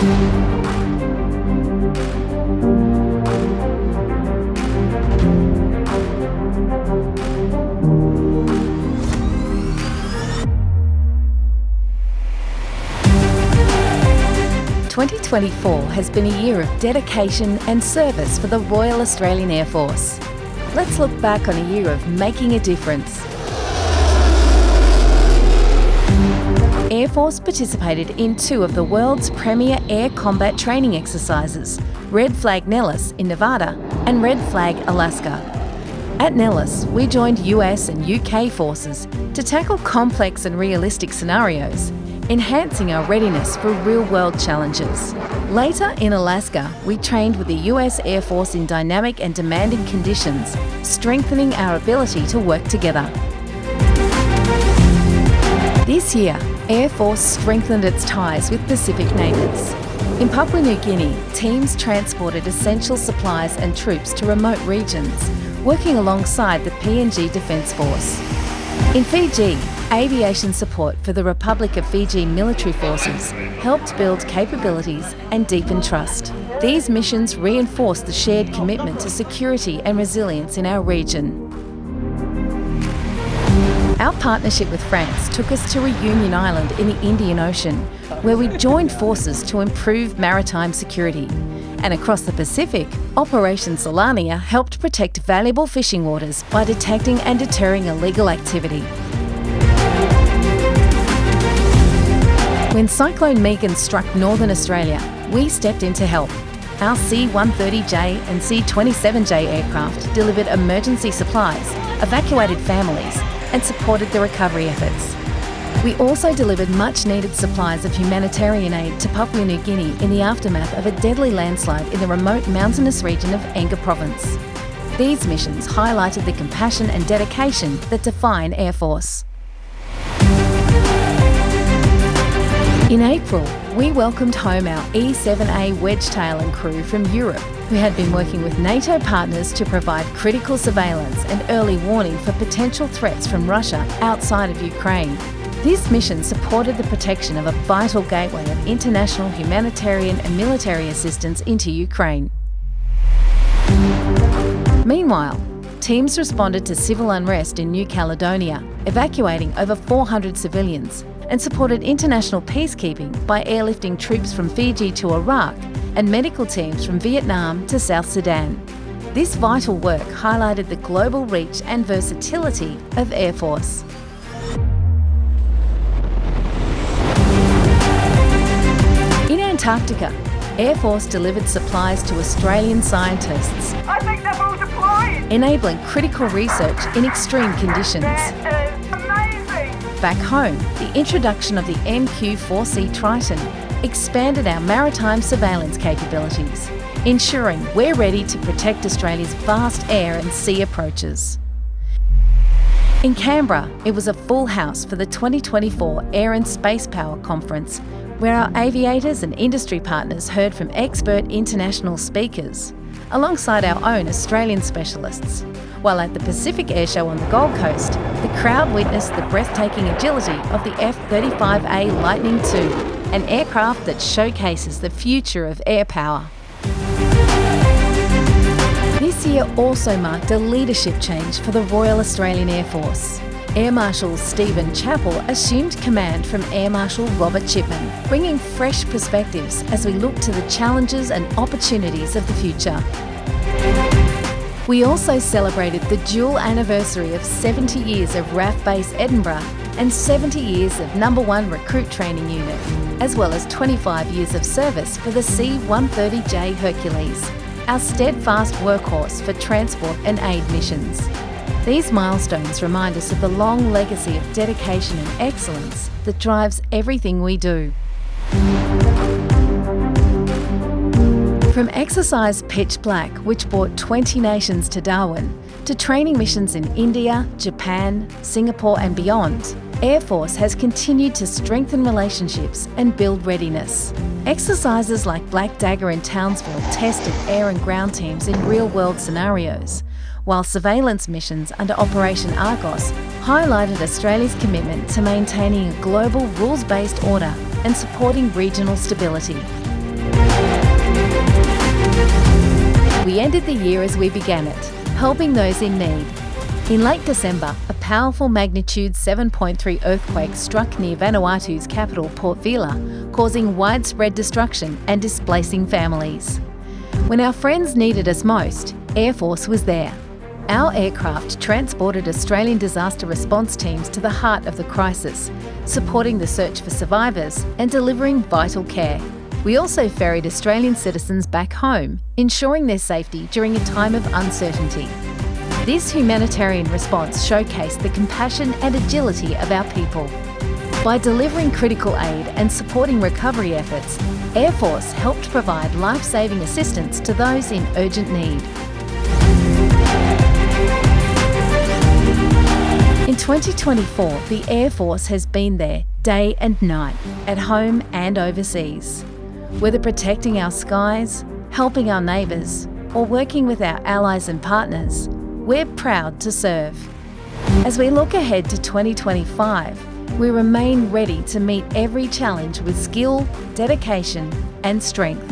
"2024 has been a year of dedication and service for the Royal Australian Air Force. Let's look back on a year of making a difference." Air Force participated in two of the world's premier air combat training exercises, Red Flag Nellis in Nevada and Red Flag Alaska. At Nellis, we joined US and UK forces to tackle complex and realistic scenarios, enhancing our readiness for real-world challenges. Later in Alaska, we trained with the US Air Force in dynamic and demanding conditions, strengthening our ability to work together. This year, Air Force strengthened its ties with Pacific neighbours. In Papua New Guinea, teams transported essential supplies and troops to remote regions, working alongside the PNG Defence Force. In Fiji, aviation support for the Republic of Fiji military forces helped build capabilities and deepen trust. These missions reinforced the shared commitment to security and resilience in our region. Our partnership with France took us to Reunion Island in the Indian Ocean, where we joined forces to improve maritime security. And across the Pacific, Operation Solania helped protect valuable fishing waters by detecting and deterring illegal activity. When Cyclone Megan struck Northern Australia, we stepped in to help. Our C-130J and C-27J aircraft delivered emergency supplies, evacuated families, and supported the recovery efforts. We also delivered much-needed supplies of humanitarian aid to Papua New Guinea in the aftermath of a deadly landslide in the remote mountainous region of Enga Province. These missions highlighted the compassion and dedication that define Air Force. In April, we welcomed home our E-7A Wedgetail and crew from Europe, who had been working with NATO partners to provide critical surveillance and early warning for potential threats from Russia outside of Ukraine. This mission supported the protection of a vital gateway of international humanitarian and military assistance into Ukraine. Meanwhile, teams responded to civil unrest in New Caledonia, evacuating over 400 civilians, and supported international peacekeeping by airlifting troops from Fiji to Iraq and medical teams from Vietnam to South Sudan. This vital work highlighted the global reach and versatility of Air Force. In Antarctica, Air Force delivered supplies to Australian scientists, I think they're all deployed! enabling critical research in extreme conditions. That is amazing! Back home, the introduction of the MQ-4C Triton expanded our maritime surveillance capabilities, ensuring we're ready to protect Australia's vast air and sea approaches. In Canberra, it was a full house for the 2024 Air and Space Power Conference, where our aviators and industry partners heard from expert international speakers, alongside our own Australian specialists. While at the Pacific Airshow on the Gold Coast, the crowd witnessed the breathtaking agility of the F-35A Lightning II, an aircraft that showcases the future of air power. This year also marked a leadership change for the Royal Australian Air Force. Air Marshal Stephen Chappell assumed command from Air Marshal Robert Chipman, bringing fresh perspectives as we look to the challenges and opportunities of the future. We also celebrated the dual anniversary of 70 years of RAF Base Edinburgh and 70 years of No. 1 Recruit Training Unit, as well as 25 years of service for the C-130J Hercules, our steadfast workhorse for transport and aid missions. These milestones remind us of the long legacy of dedication and excellence that drives everything we do. From Exercise Pitch Black, which brought 20 nations to Darwin, to training missions in India, Japan, Singapore and beyond, Air Force has continued to strengthen relationships and build readiness. Exercises like Black Dagger in Townsville tested air and ground teams in real-world scenarios, while surveillance missions under Operation Argos highlighted Australia's commitment to maintaining a global rules-based order and supporting regional stability. We ended the year as we began it, helping those in need. In late December, a powerful magnitude 7.3 earthquake struck near Vanuatu's capital, Port Vila, causing widespread destruction and displacing families. When our friends needed us most, Air Force was there. Our aircraft transported Australian disaster response teams to the heart of the crisis, supporting the search for survivors and delivering vital care. We also ferried Australian citizens back home, ensuring their safety during a time of uncertainty. This humanitarian response showcased the compassion and agility of our people. By delivering critical aid and supporting recovery efforts, Air Force helped provide life-saving assistance to those in urgent need. In 2024, the Air Force has been there day and night, at home and overseas. Whether protecting our skies, helping our neighbours, or working with our allies and partners, we're proud to serve. As we look ahead to 2025, we remain ready to meet every challenge with skill, dedication, and strength.